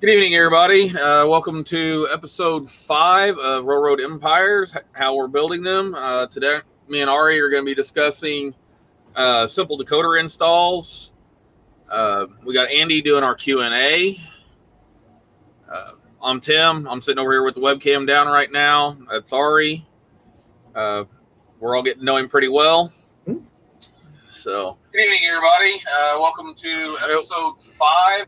Good evening, everybody. Welcome to episode 5 of Railroad Empires, how we're building them. Today, me and Ari are going to be discussing simple decoder installs. We got Andy doing our Q&A. I'm Tim. I'm sitting over here with the webcam down right now. That's Ari. We're all getting to know him pretty well. So, good evening, everybody. Welcome to episode 5.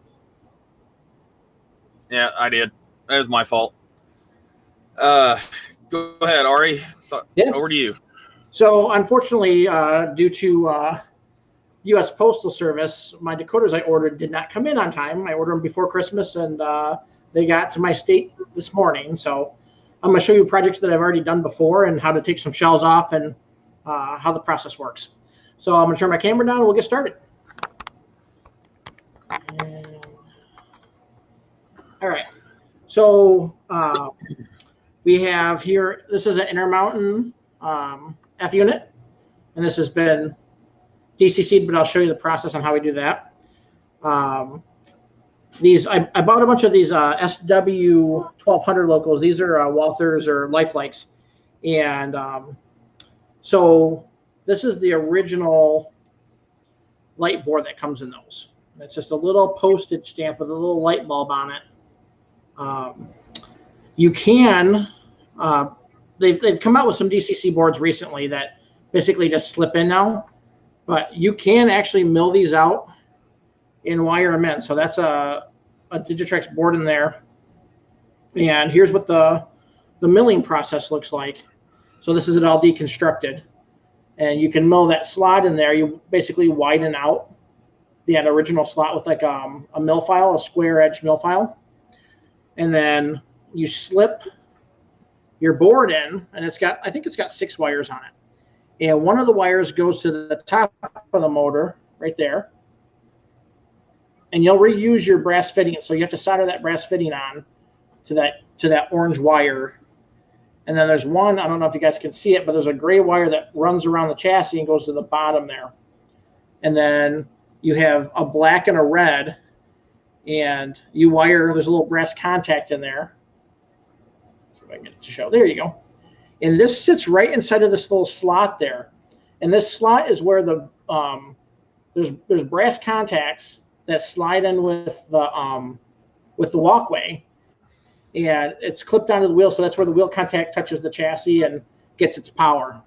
Yeah, I did. That was my fault. Go ahead, Ari. Over to you. So, unfortunately, due to U.S. Postal Service, my decoders I ordered did not come in on time. I ordered them before Christmas, and they got to my state this morning. So, I'm going to show you projects that I've already done before and how to take some shells off and how the process works. So, I'm going to turn my camera down and we'll get started. All right. So we have here, this is an Intermountain F unit, and this has been DCC'd, but I'll show you the process on how we do that. I bought a bunch of these SW1200 locals. These are Walthers or Lifelikes. And so this is the original light board that comes in those. It's just a little postage stamp with a little light bulb on it. You can, they've come out with some DCC boards recently that basically just slip in now, but you can actually mill these out and wire them in. So that's a Digitrex board in there. And here's what the milling process looks like. So this is it all deconstructed. And you can mill that slot in there. You basically widen out that original slot with like a mill file, a square edge mill file. And then you slip your board in, and I think it's got 6 wires on it. And one of the wires goes to the top of the motor right there. And you'll reuse your brass fitting. So you have to solder that brass fitting on to that orange wire. And then there's one, I don't know if you guys can see it, but there's a gray wire that runs around the chassis and goes to the bottom there. And then you have a black and a red. And you wire, there's a little brass contact in there. See if I can get it to show. There you go. And this sits right inside of this little slot there. And this slot is where there's brass contacts that slide in with the walkway. And it's clipped onto the wheel, so that's where the wheel contact touches the chassis and gets its power.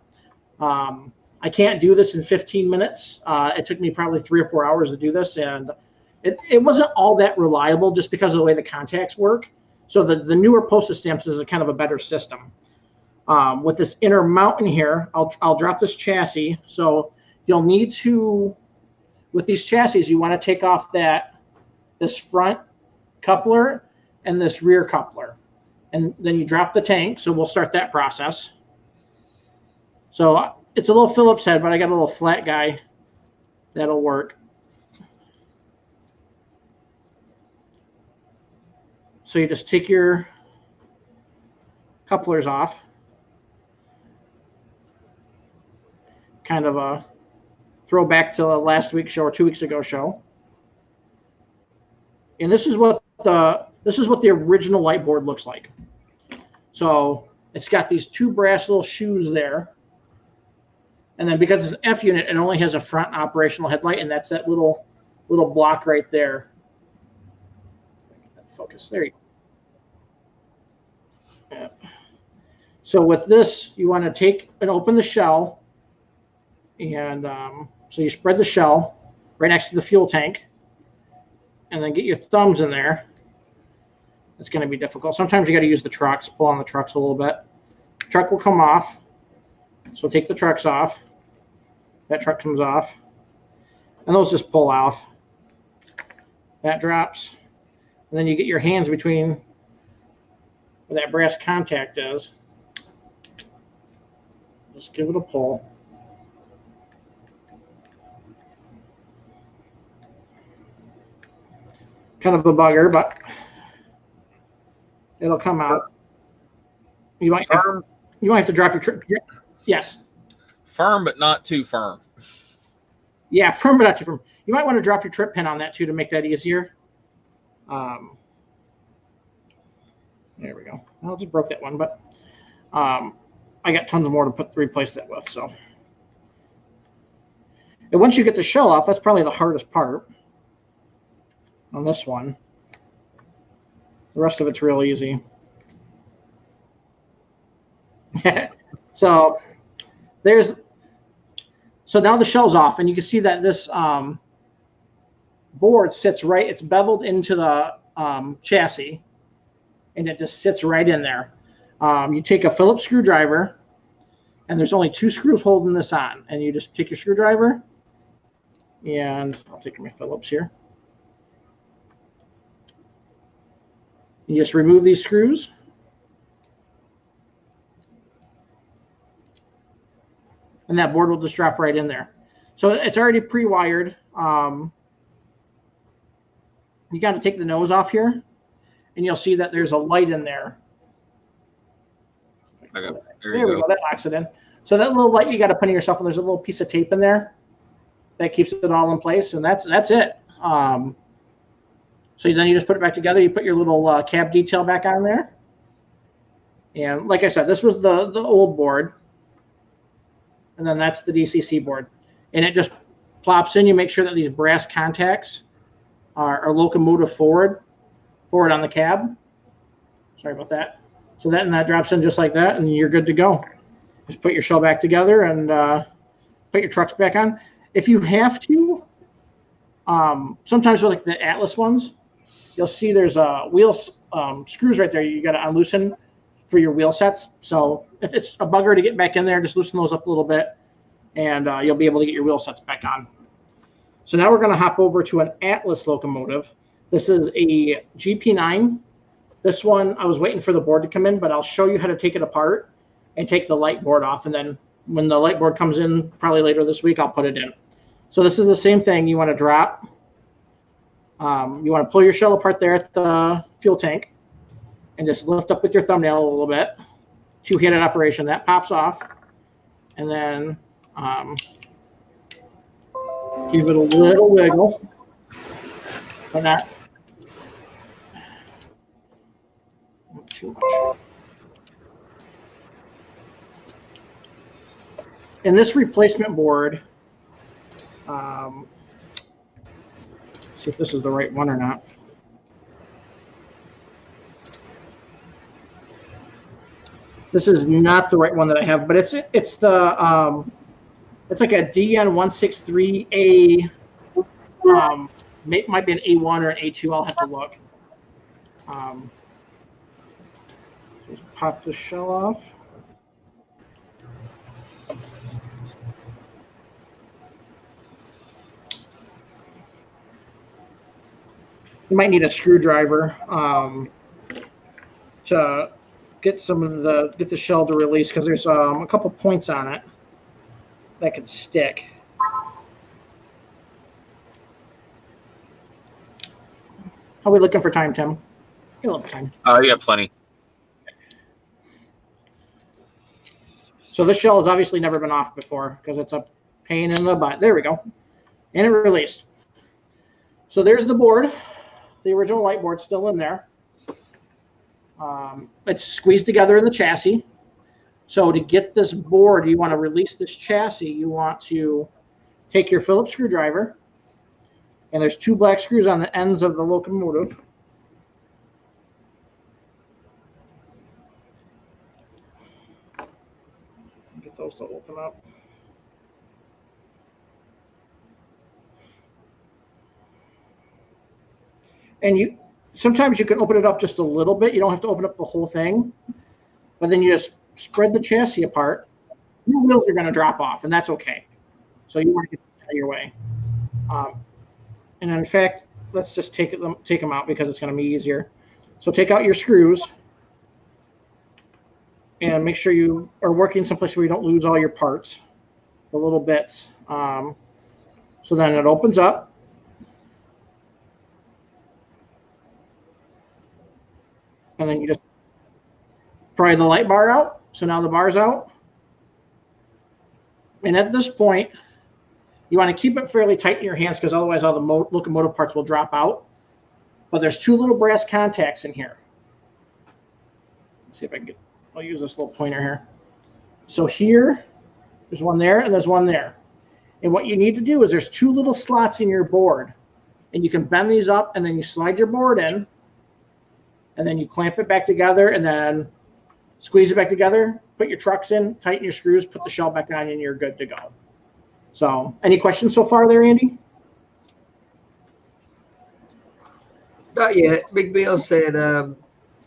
I can't do this in 15 minutes. It took me probably 3 or 4 hours to do this, and it wasn't all that reliable just because of the way the contacts work. So the newer postage stamps is a kind of a better system. With this Intermountain here, I'll drop this chassis. So you'll need to, with these chassis, you want to take off this front coupler and this rear coupler. And then you drop the tank. So we'll start that process. So it's a little Phillips head, but I got a little flat guy that'll work. So you just take your couplers off, kind of a throwback to last week's show or 2 weeks ago show. And this is what the original light board looks like. So it's got these 2 brass little shoes there. And then because it's an F unit, it only has a front operational headlight, and that's that little block right there. Focus. There you go. Yeah. So with this, you want to take and open the shell. And so you spread the shell right next to the fuel tank. And then get your thumbs in there. It's going to be difficult. Sometimes you got to use the trucks, pull on the trucks a little bit. The truck will come off. So take the trucks off. That truck comes off. And those just pull off. That drops. And then you get your hands between where that brass contact is. Just give it a pull. Kind of a bugger, but it'll come out. You might have to drop your trip. Yes. Firm, but not too firm. Yeah, firm, but not too firm. You might want to drop your trip pin on that too to make that easier. There we go. I just broke that one, but I got tons more to replace that with. So, and once you get the shell off, that's probably the hardest part on this one. The rest of it's real easy. So now the shell's off, and you can see that this board sits right. It's beveled into the chassis, and it just sits right in there. You take a Phillips screwdriver, and there's only 2 screws holding this on, and you just take your screwdriver, and I'll take my Phillips here. You just remove these screws. And that board will just drop right in there. So it's already pre-wired. You got to take the nose off here, and you'll see that there's a light in there. Okay. There we go. That locks it in. So that little light you got to put in yourself, and there's a little piece of tape in there that keeps it all in place, and that's it. So then you just put it back together. You put your little cab detail back on there. And like I said, this was the old board. And then that's the DCC board. And it just plops in. You make sure that these brass contacts are locomotive forward on the cab. Sorry about that. So that drops in just like that, and you're good to go. Just put your shell back together and put your trucks back on. If you have to, sometimes with like the Atlas ones, you'll see there's wheel screws right there you got to unloosen for your wheel sets. So if it's a bugger to get back in there, just loosen those up a little bit, and you'll be able to get your wheel sets back on. So now we're going to hop over to an Atlas locomotive. This is a GP9. This one, I was waiting for the board to come in, but I'll show you how to take it apart and take the light board off. And then when the light board comes in, probably later this week, I'll put it in. So this is the same thing. You want to drop. You want to pull your shell apart there at the fuel tank and just lift up with your thumbnail a little bit. 2-handed operation. That pops off. And then give it a little wiggle. But not too much. And this replacement board, see if this is the right one or not. This is not the right one that I have, but it's the it's like a DN163A. Might be an A1 or an A2. I'll have to look. Just pop the shell off. You might need a screwdriver to get the shell to release, because there's a couple points on it that could stick. How are we looking for time, Tim? You have time. You got plenty. So this shell has obviously never been off before because it's a pain in the butt. There we go. And it released. So there's the board. The original light board's still in there. It's squeezed together in the chassis. So to get this board, you want to release this chassis, you want to take your Phillips screwdriver, and there's 2 black screws on the ends of the locomotive. Get those to open up. And sometimes you can open it up just a little bit. You don't have to open up the whole thing, but then you just spread the chassis apart. Your wheels are going to drop off, and that's okay. So you want to get out of your way. And in fact, let's just take them out because it's going to be easier. So take out your screws and make sure you are working someplace where you don't lose all your parts, the little bits. So then it opens up. And then you just pry the light bar out. So now the bar's out. And at this point, you want to keep it fairly tight in your hands because otherwise all the locomotive parts will drop out. But there's 2 little brass contacts in here. Let's see if I can get, I'll use this little pointer here. So here, there's one there and there's one there. And what you need to do is there's 2 little slots in your board. And you can bend these up and then you slide your board in. And then you clamp it back together and then squeeze it back together, put your trucks in, tighten your screws, put the shell back on, and you're good to go. So any questions so far there, Andy? Not yet. Big Bill said,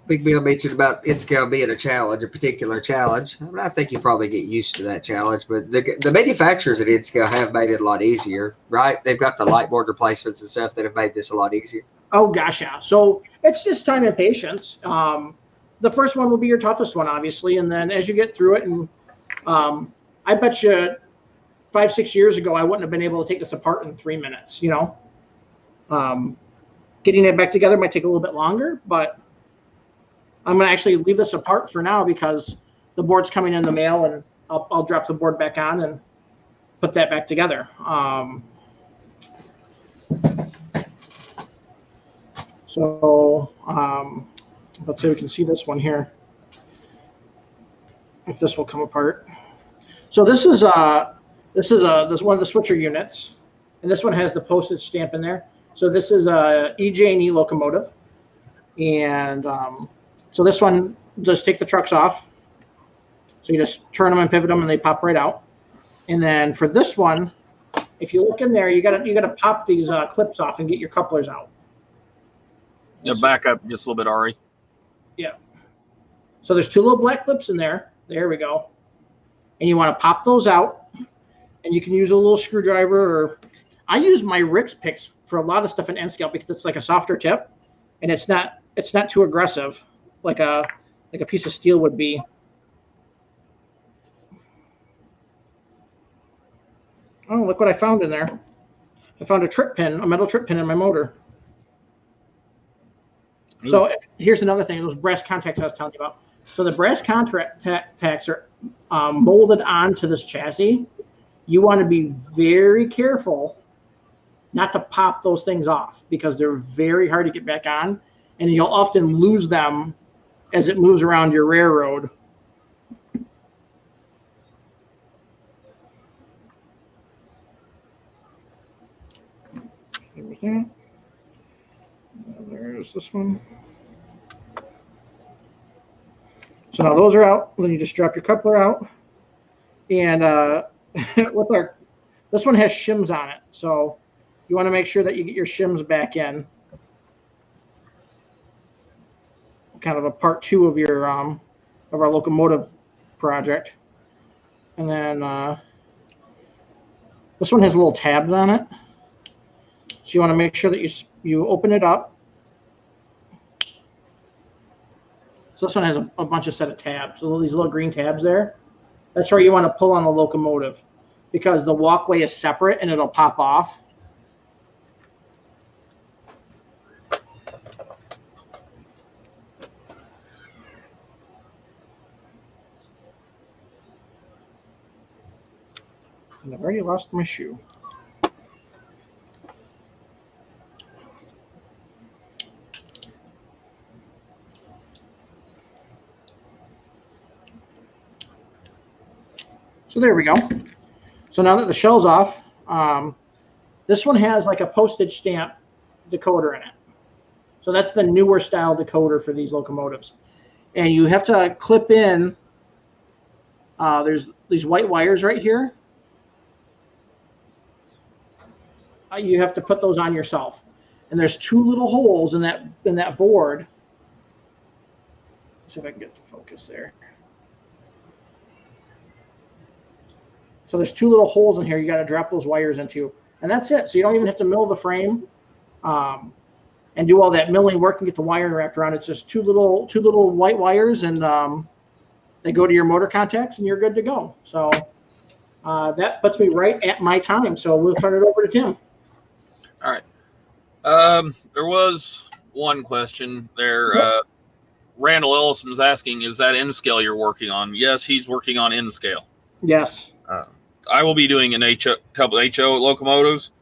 Big Bill mentioned about in-scale being a challenge, a particular challenge. I mean, I think you probably get used to that challenge, but the manufacturers at in-scale have made it a lot easier, right? They've got the light board replacements and stuff that have made this a lot easier. Oh, gosh, yeah. So it's just time and patience. The first one will be your toughest one, obviously, and then as you get through it, and I bet you 5-6 years ago, I wouldn't have been able to take this apart in 3 minutes, you know? Getting it back together might take a little bit longer, but I'm going to actually leave this apart for now because the board's coming in the mail, and I'll drop the board back on and put that back together. Let's say we can see this one here, if this will come apart. So this is this one of the switcher units, and this one has the postage stamp in there. So this is a EJ&E locomotive, and so this one just take the trucks off. So you just turn them and pivot them, and they pop right out. And then for this one, if you look in there, you gotta pop these clips off and get your couplers out. Yeah, back up just a little bit, Ari. Yeah. So there's 2 little black clips in there. There we go. And you want to pop those out, and you can use a little screwdriver, or I use my Rix picks for a lot of stuff in N-scale because it's like a softer tip, and it's not too aggressive like a piece of steel would be. Oh, look what I found in there. I found a metal trip pin in my motor. Ooh. So here's another thing, those brass contacts I was telling you about. So the brass contacts are molded onto this chassis. You want to be very careful not to pop those things off because they're very hard to get back on, and you'll often lose them as it moves around your railroad. There's this one. So now those are out. Then you just drop your coupler out, and this one has shims on it. So you want to make sure that you get your shims back in. Kind of a part 2 of your of our locomotive project, and then this one has little tabs on it. So you want to make sure that you open it up. So this one has a bunch of set of tabs. So these little green tabs there, that's where you want to pull on the locomotive because the walkway is separate and it'll pop off. And I've already lost my shoe. So there we go. So now that the shell's off, this one has like a postage stamp decoder in it. So that's the newer style decoder for these locomotives. And you have to clip in, there's these white wires right here. You have to put those on yourself. And there's 2 little holes in that board. Let's see if I can get the focus there. So there's 2 little holes in here you got to drop those wires into. And that's it. So you don't even have to mill the frame and do all that milling work and get the wiring wrapped around. It's just two little white wires, and they go to your motor contacts, and you're good to go. So that puts me right at my time. So we'll turn it over to Tim. All right. There was one question there. Yep. Randall Ellison was asking, is that N-scale you're working on? Yes, he's working on N-scale. Yes. I will be doing couple HO locomotives.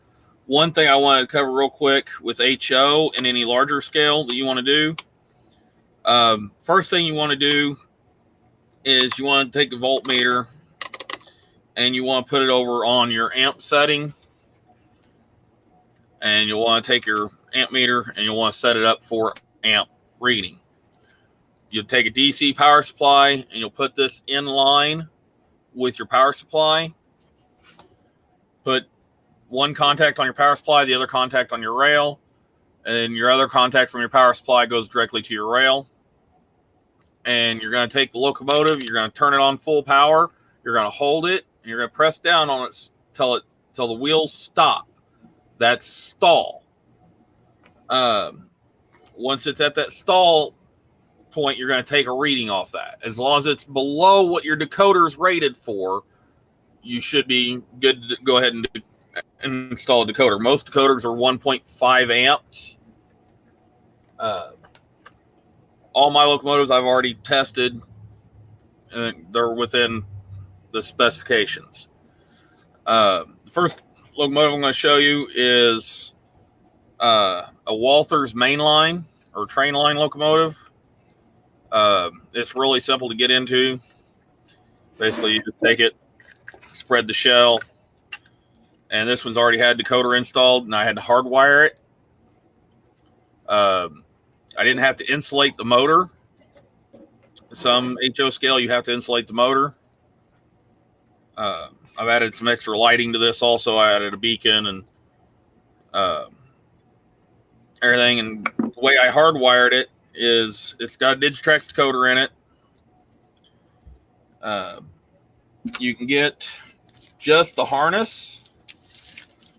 One thing I want to cover real quick with HO and any larger scale that you want to do, First thing you want to do is you want to take the voltmeter and you want to put it over on your amp setting. And you'll want to take your amp meter and you'll want to set it up for amp reading. You'll take a DC power supply and you'll put this in line with your power supply. Put one contact on your power supply, the other contact on your rail, and your other contact from your power supply goes directly to your rail. And you're going to take the locomotive, you're going to turn it on full power, you're going to hold it, and you're going to press down on it till the wheels stop. That's stall. Once it's at that stall point, you're going to take a reading off that. As long as it's below what your decoder is rated for, you should be good to go ahead and install a decoder. Most decoders are 1.5 amps. All my locomotives I've already tested, and they're within the specifications. The first locomotive I'm going to show you is a Walther's mainline or train line locomotive. It's really simple to get into. Basically, you just take it, spread the shell, and this one's already had decoder installed, and I had to hardwire it. I didn't have to insulate the motor. Some HO scale, you have to insulate the motor. I've added some extra lighting to this also. I added a beacon and everything. And the way I hardwired it is it's got a Digitrax decoder in it. You can get just the harness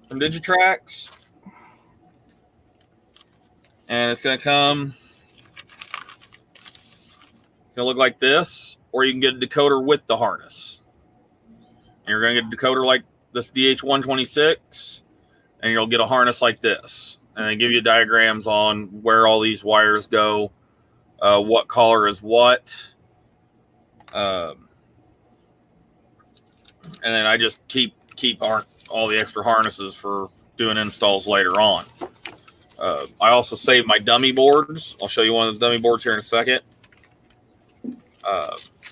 from Digitrax. And it's going to come, it's going to look like this, or you can get a decoder with the harness. And you're going to get a decoder like this DH126, and you'll get a harness like this. And they give you diagrams on where all these wires go, what color is what. And then I just keep all the extra harnesses for doing installs later on. I also save my dummy boards. I'll show you one of those dummy boards here in a second.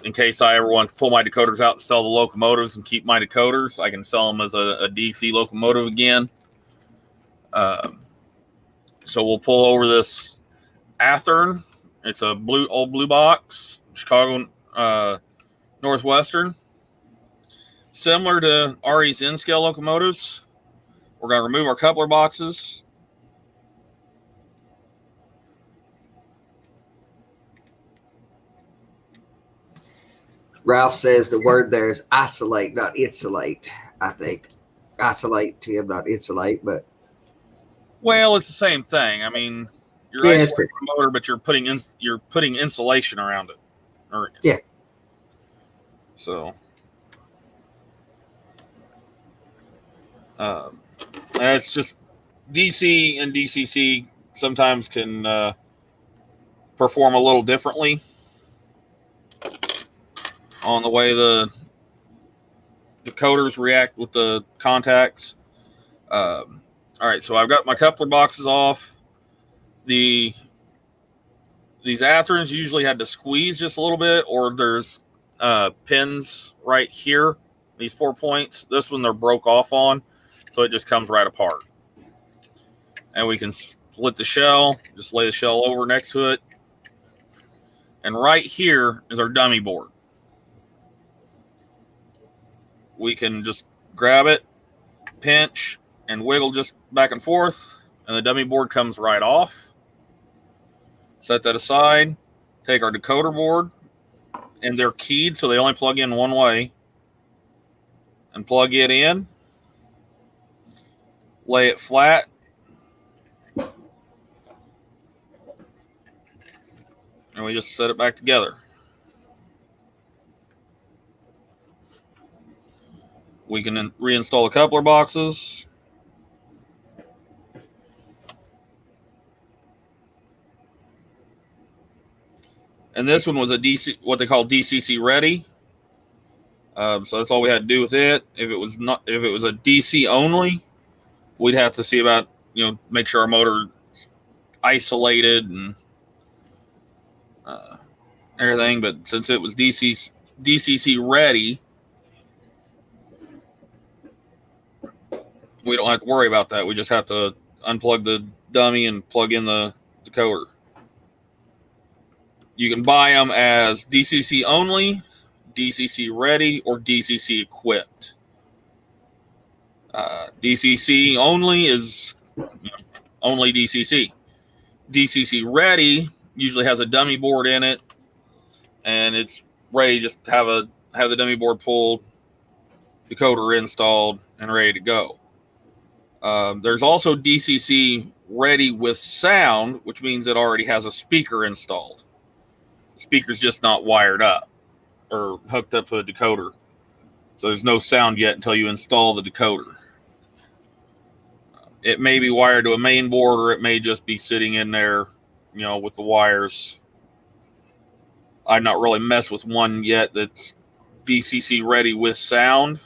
In case I ever want to pull my decoders out and sell the locomotives and keep my decoders, I can sell them as a DC locomotive again. So we'll pull over this Athearn. It's a old blue box, Chicago Northwestern. Similar to RE's N-scale locomotives. We're going to remove our coupler boxes. Ralph says the word there is isolate, not insulate. I think isolate, Tim, not insulate, but well, it's the same thing. I mean, you're isolating the motor, but you're putting insulation around it. Yeah. So, it's just DC and DCC sometimes can perform a little differently on the way the decoders react with the contacts. All right, so I've got my coupler boxes off. These Athearns usually had to squeeze just a little bit, or there's pins right here, these 4 points. This one they're broke off on, so it just comes right apart. And we can split the shell, just lay the shell over next to it. And right here is our dummy board. We can just grab it, pinch, and wiggle just back and forth, and the dummy board comes right off. Set that aside. Take our decoder board, and they're keyed, so they only plug in one way. And plug it in. Lay it flat. And we just set it back together. We can reinstall the coupler boxes. And this one was a DC, what they call DCC ready. So that's all we had to do with it. If it was a DC only, we'd have to see about, make sure our motor isolated and everything, but since it was DCC ready, we don't have to worry about that. We just have to unplug the dummy and plug in the decoder. You can buy them as DCC only, DCC ready, or DCC equipped. DCC only is only DCC. DCC ready usually has a dummy board in it, and it's ready just to have the dummy board pulled, decoder installed, and ready to go. There's also DCC ready with sound, which means it already has a speaker installed. The speaker's just not wired up or hooked up to a decoder. So there's no sound yet until you install the decoder. It may be wired to a main board, or it may just be sitting in there, with the wires. I've not really messed with one yet that's DCC ready with sound.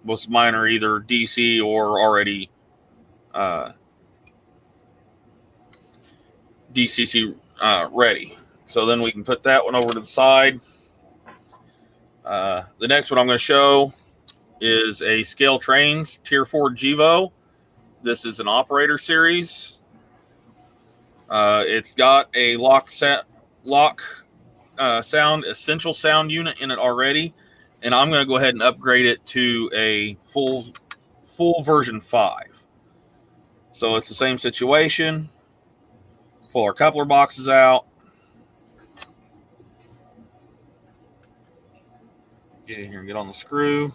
Most of mine are either DC or already DCC ready. So then we can put that one over to the side. The next one I'm going to show is a Scale Trains Tier 4 Gevo. This is an operator series. It's got a lock sound, essential sound unit in it already. And I'm going to go ahead and upgrade it to a full version 5. So it's the same situation. Pull our coupler boxes out. Get in here and get on the screw.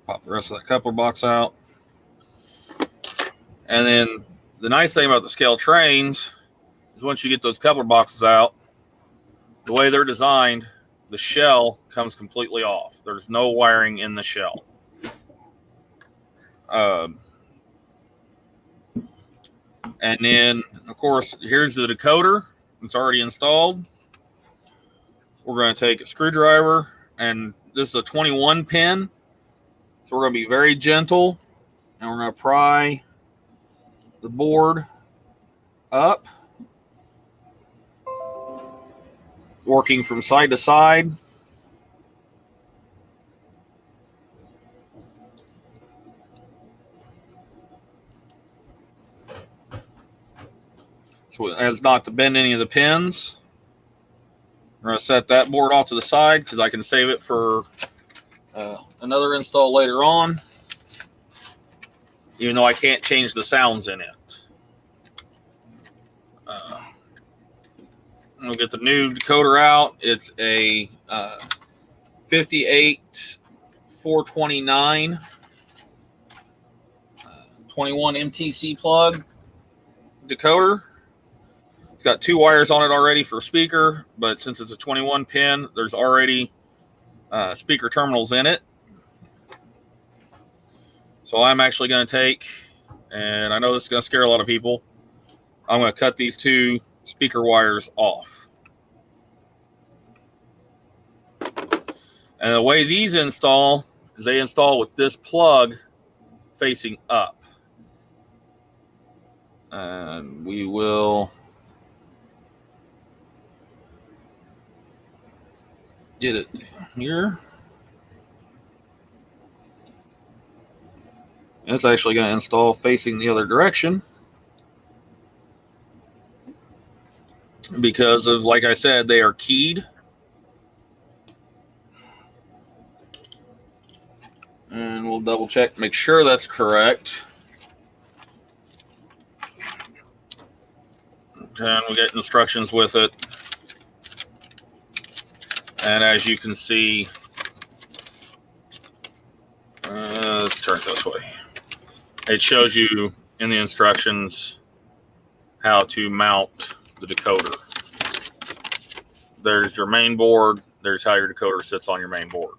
Pop the rest of that coupler box out. And then the nice thing about the Scale Trains is once you get those coupler boxes out, the way they're designed, the shell comes completely off. There's no wiring in the shell. And then, of course, here's the decoder. It's already installed. We're going to take a screwdriver, and this is a 21 pin. So we're going to be very gentle, and we're going to pry the board up, working from side to side. So as not to bend any of the pins. We're going to set that board off to the side because I can save it for another install later on, even though I can't change the sounds in it. We'll get the new decoder out. It's a 58429 21 MTC plug decoder. It's got 2 wires on it already for speaker, but since it's a 21 pin, there's already speaker terminals in it. So I'm actually going to take, and I know this is going to scare a lot of people, I'm going to cut these 2 speaker wires off. And the way these install is they install with this plug facing up. And we will get it here. It's actually going to install facing the other direction because of, like I said, they are keyed. And we'll double check, make sure that's correct. And we get instructions with it. And as you can see, let's turn it this way. It shows you in the instructions how to mount the decoder. There's your main board. There's how your decoder sits on your main board.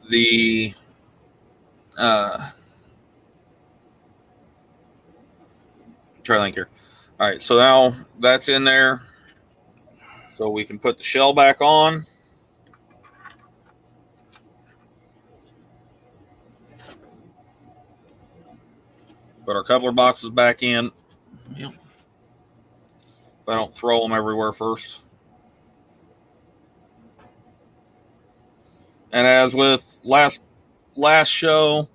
the try to think here. All right, so now that's in there. So we can put the shell back on. Put our coupler boxes back in. Yep. If I don't throw them everywhere first. And as with last show,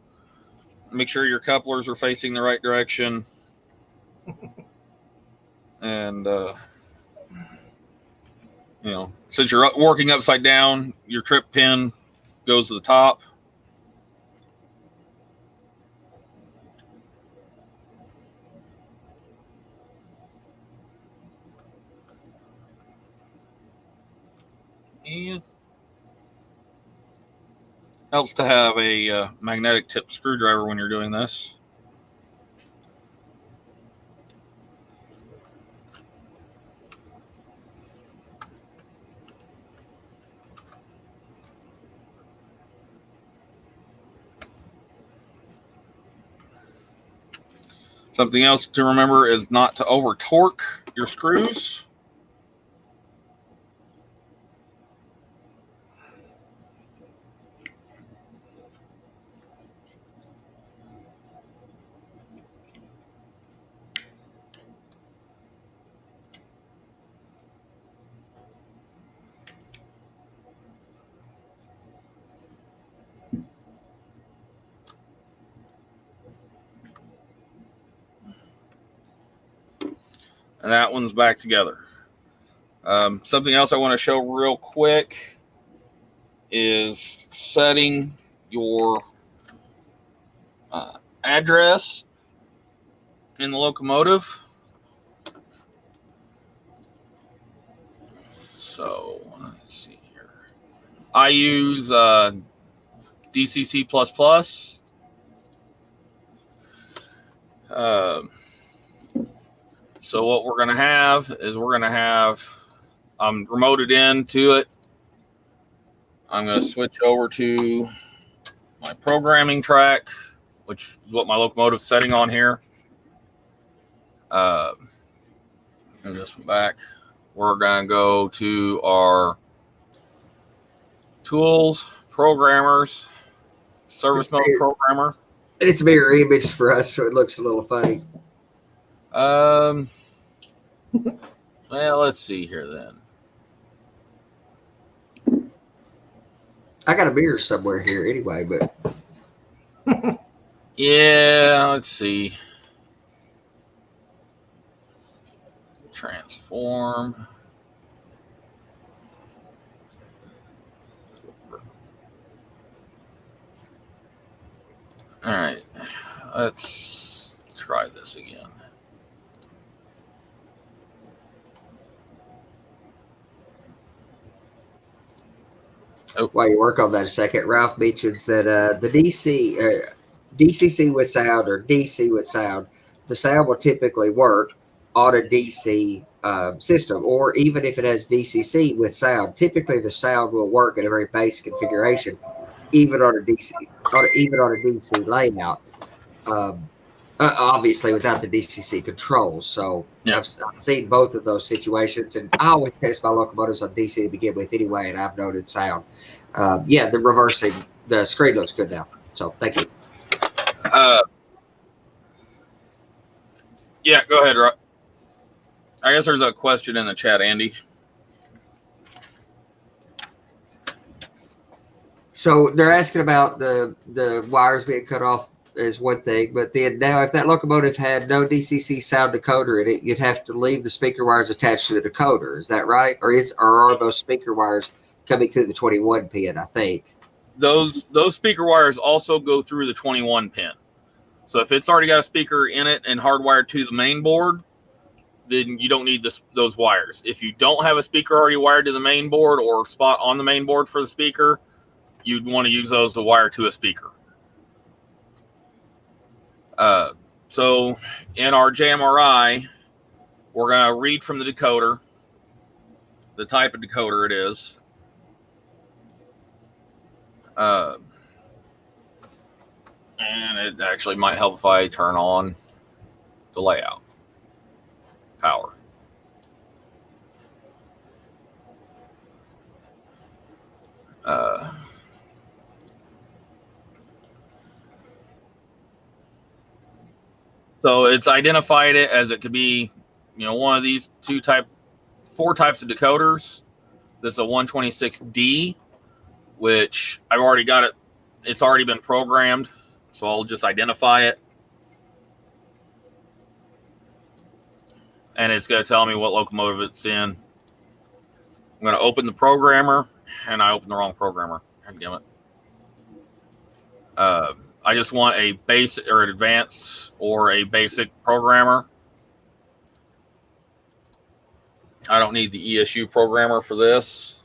make sure your couplers are facing the right direction. And since you're working upside down, your trip pin goes to the top. And helps to have a magnetic tip screwdriver when you're doing this. Something else to remember is not to over torque your screws. And that one's back together. Something else I want to show real quick is setting your address in the locomotive. So let's see here. I use DCC++. So what we're going to have is I'm remoted into it. I'm going to switch over to my programming track, which is what my locomotive's setting on here. And this one back. We're going to go to our tools, programmers, service mode programmer. And it's a mirror image for us, so it looks a little funny. Well, let's see here then. I got a mirror somewhere here anyway, but yeah, let's see. Transform. All right, let's try this again. Oh. While you work on that a second, Ralph mentions that the DCC with sound or DC with sound, the sound will typically work on a DC system, or even if it has DCC with sound, typically the sound will work in a very basic configuration, even on a DC layout. Obviously without the DCC controls. So yeah. I've seen both of those situations, and I always test my locomotives on DC to begin with anyway, and I've noted sound. Yeah, the reversing, the screen looks good now. So thank you. Yeah, go ahead, Rob. I guess there's a question in the chat, Andy. So they're asking about the wires being cut off is one thing, but then now if that locomotive had no DCC sound decoder in it, you'd have to leave the speaker wires attached to the decoder. Is that right? Or are those speaker wires coming through the 21 pin, I think? Those speaker wires also go through the 21 pin. So if it's already got a speaker in it and hardwired to the main board, then you don't need those wires. If you don't have a speaker already wired to the main board or spot on the main board for the speaker, you'd want to use those to wire to a speaker. So in our JMRI, we're going to read from the decoder, the type of decoder it is. And it actually might help if I turn on the layout power. So it's identified it as it could be, one of these four types of decoders. This is a 126D, which I've already got it. It's already been programmed, so I'll just identify it. And it's going to tell me what locomotive it's in. I'm going to open the programmer, and I opened the wrong programmer. Damn it. I just want a basic or an advanced or a basic programmer. I don't need the ESU programmer for this.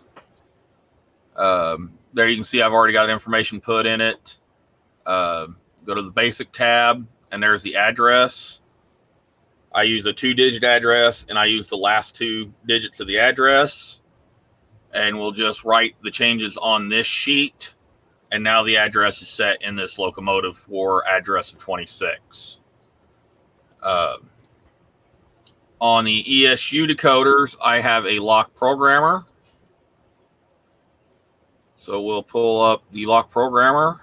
There you can see I've already got information put in it. Go to the basic tab, and there's the address. I use a 2-digit address, and I use the last 2 digits of the address. And we'll just write the changes on this sheet. And now the address is set in this locomotive for address of 26. On the ESU decoders, I have a lock programmer. So we'll pull up the lock programmer.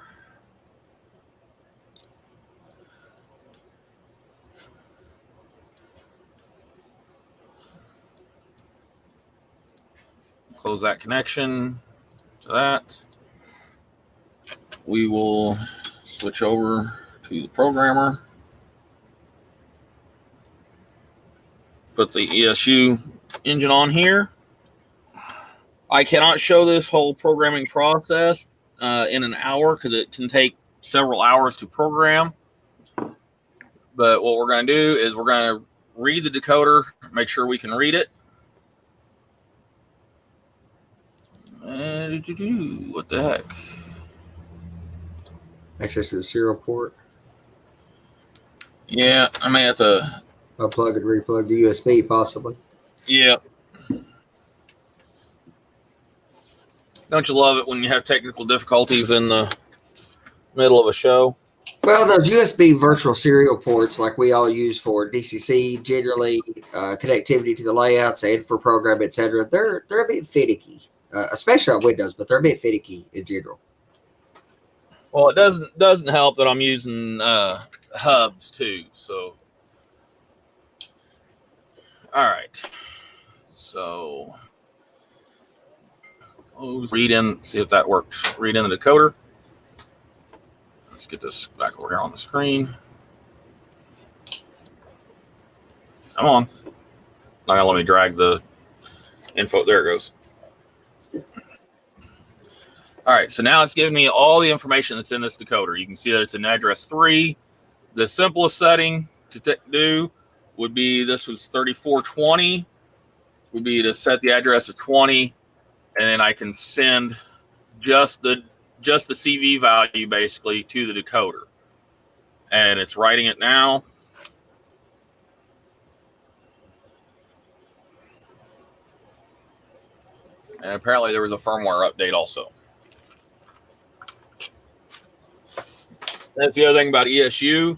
Close that connection to that. We will switch over to the programmer. Put the ESU engine on here. I cannot show this whole programming process in an hour because it can take several hours to program. But what we're going to do is we're going to read the decoder, make sure we can read it. What the heck? Access to the serial port. Yeah, I may have to Unplug and replug the USB, possibly. Yeah. Don't you love it when you have technical difficulties in the middle of a show? Well, those USB virtual serial ports, like we all use for DCC, generally connectivity to the layouts and for program, etc., they're a bit finicky, especially on Windows, but they're a bit finicky in general. Well, it doesn't help that I'm using hubs too. So, all right. So, read in, see if that works. Read in the decoder. Let's get this back over here on the screen. Come on. Not gonna let me drag the info. There it goes. All right, so now it's giving me all the information that's in this decoder. You can see that it's in address 3. The simplest setting to do would be, this was 3420, would be to set the address of 20, and then I can send just the CV value basically to the decoder. And it's writing it now. And apparently there was a firmware update also. That's the other thing about ESU,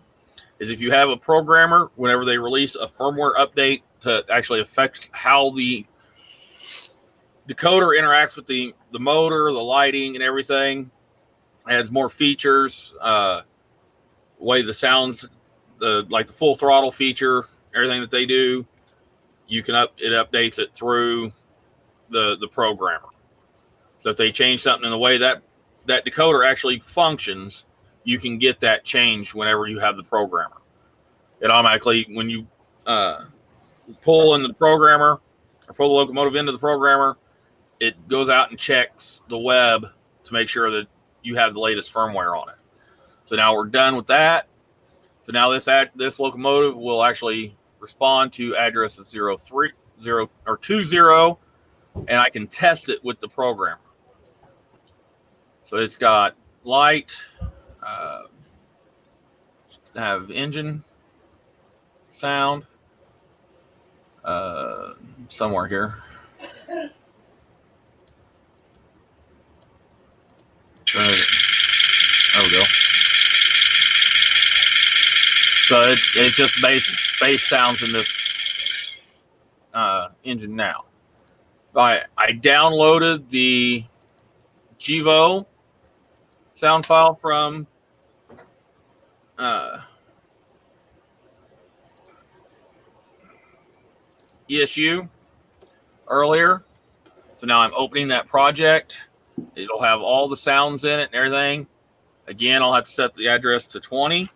is if you have a programmer, whenever they release a firmware update to actually affect how the decoder interacts with the motor, the lighting, and everything, adds more features, way the sounds, like the full throttle feature, everything that they do, it updates it through the programmer. So if they change something in the way that decoder actually functions, you can get that change whenever you have the programmer. It automatically, when you pull in the programmer or pull the locomotive into the programmer, it goes out and checks the web to make sure that you have the latest firmware on it. So now we're done with that. So now this locomotive will actually respond to address of 20, and I can test it with the programmer. So it's got light, have engine sound somewhere here. There we go. So it's just bass sounds in this engine now. I downloaded the Gevo sound file from ESU earlier. So now I'm opening that project. It'll have all the sounds in it and everything. Again, I'll have to set the address to 20.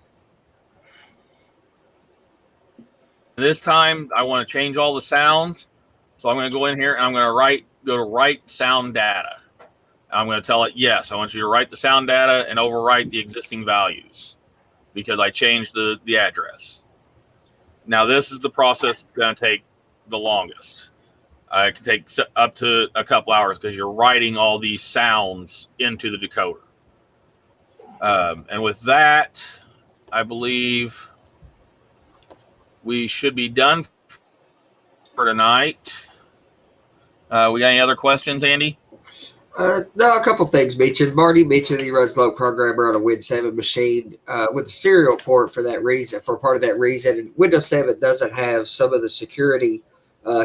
This time I want to change all the sounds. So I'm going to go in here and I'm going to go to write sound data. I'm going to tell it, yes, I want you to write the sound data and overwrite the existing values because I changed the address. Now this is the process that's going to take the longest. It can take up to a couple hours because you're writing all these sounds into the decoder. And with that, I believe we should be done for tonight. We got any other questions, Andy? No, a couple things mentioned. Marty mentioned that he runs Loc Programmer on a Win 7 machine with the serial port for that reason, for part of that reason. And Windows 7 doesn't have some of the security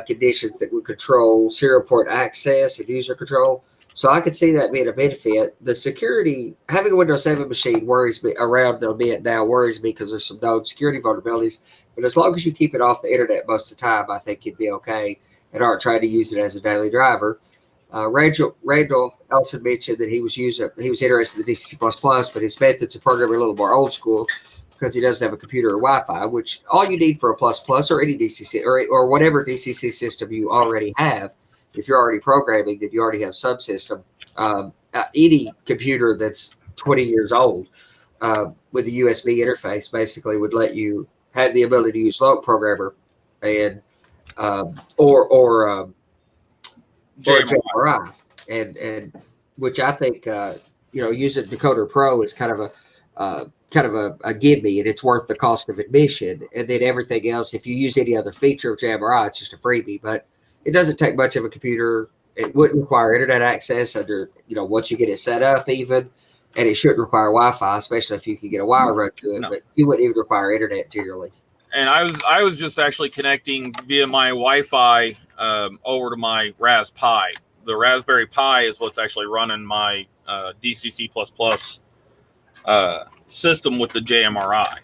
conditions that would control serial port access and user control. So I could see that being a benefit. The security, having a Windows 7 machine worries me around a bit now, worries me because there's some known security vulnerabilities. But as long as you keep it off the internet most of the time, I think you'd be okay and aren't trying to use it as a daily driver. Randall Elson mentioned that he was interested in the DCC++, but his methods of programming are a little more old school because he doesn't have a computer or Wi-Fi, which all you need for a plus or any DCC or whatever DCC system you already have. If you're already programming, then you already have subsystem. Any computer that's 20 years old with a USB interface basically would let you have the ability to use Loc Programmer and or JMRI, and which I think using Decoder Pro is kind of a gimme, and it's worth the cost of admission. And then everything else, if you use any other feature of JMRI, it's just a freebie. But it doesn't take much of a computer. It wouldn't require internet access under once you get it set up even, and it shouldn't require Wi-Fi, especially if you can get a wire run to it. No. But you wouldn't even require internet generally. And I was just actually connecting via my Wi-Fi over to my Ras Pi. The Raspberry Pi is what's actually running my DCC++ system with the JMRI.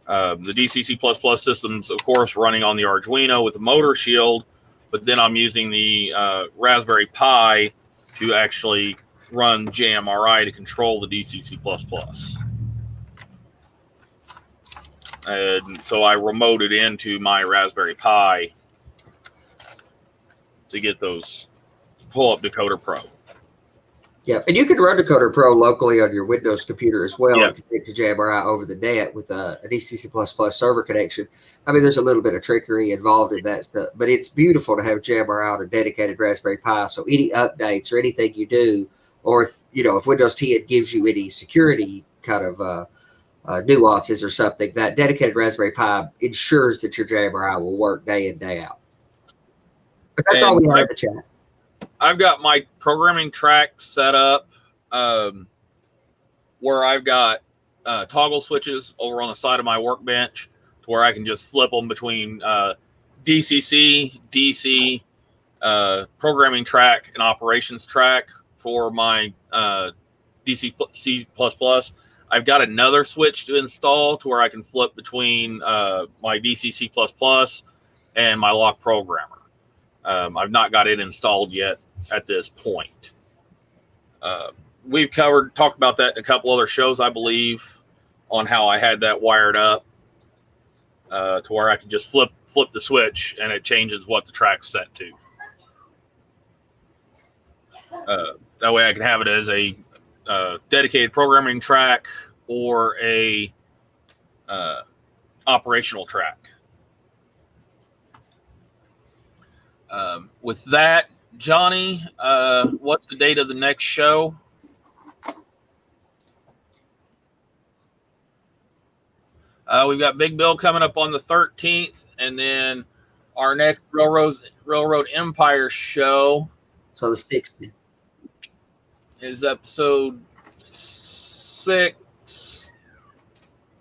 The DCC++ system's, of course, running on the Arduino with the motor shield, but then I'm using the Raspberry Pi to actually run JMRI to control the DCC++. And so I remoted into my Raspberry Pi to get those pull up Decoder Pro. Yeah, and you can run Decoder Pro locally on your Windows computer as well. Yeah. And connect to JMRI over the net with a DCC++ server connection. I mean, there's a little bit of trickery involved in that stuff, but it's beautiful to have JMRI on a dedicated Raspberry Pi. So any updates or anything you do, or if Windows 10 gives you any security kind of nuances or something, that dedicated Raspberry Pi ensures that your JMRI will work day in, day out. But that's all we have in the chat. I've got my programming track set up where I've got toggle switches over on the side of my workbench to where I can just flip them between DCC, DC, programming track, and operations track for my DCC++. I've got another switch to install to where I can flip between my DCC++ and my Loc Programmer. I've not got it installed yet at this point. We've talked about that in a couple other shows, I believe, on how I had that wired up to where I can just flip the switch and it changes what the track's set to. That way I can have it as a dedicated programming track or a operational track. With that, Johnny, what's the date of the next show? We've got Big Bill coming up on the 13th, and then our next Railroad Empire show. So the 60th is episode 6.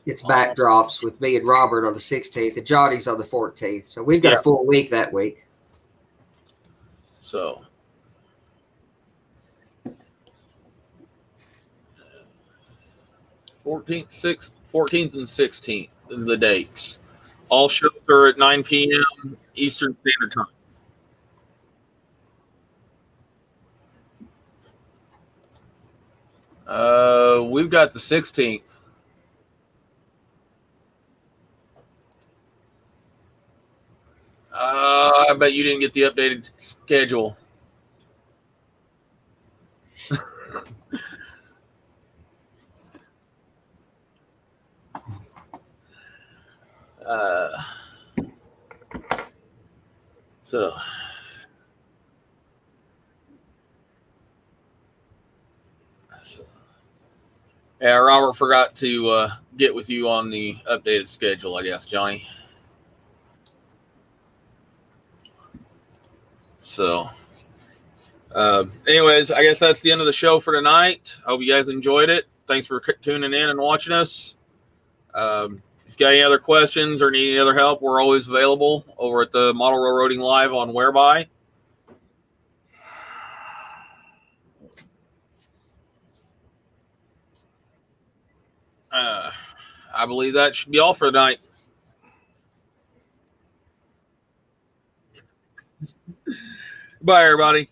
It's backdrops with me and Robert on the 16th, and Johnny's on the 14th. So we've got a full week that week. So 14th and 16th is the dates. All shows are at 9 p.m. Eastern Standard Time. We've got the 16th. I bet you didn't get the updated schedule. So yeah, Robert forgot to get with you on the updated schedule, I guess, Johnny. So, anyways, I guess that's the end of the show for tonight. Hope you guys enjoyed it. Thanks for tuning in and watching us. If you got any other questions or need any other help, we're always available over at the Model Railroading Live on Whereby. I believe that should be all for tonight. Bye, everybody.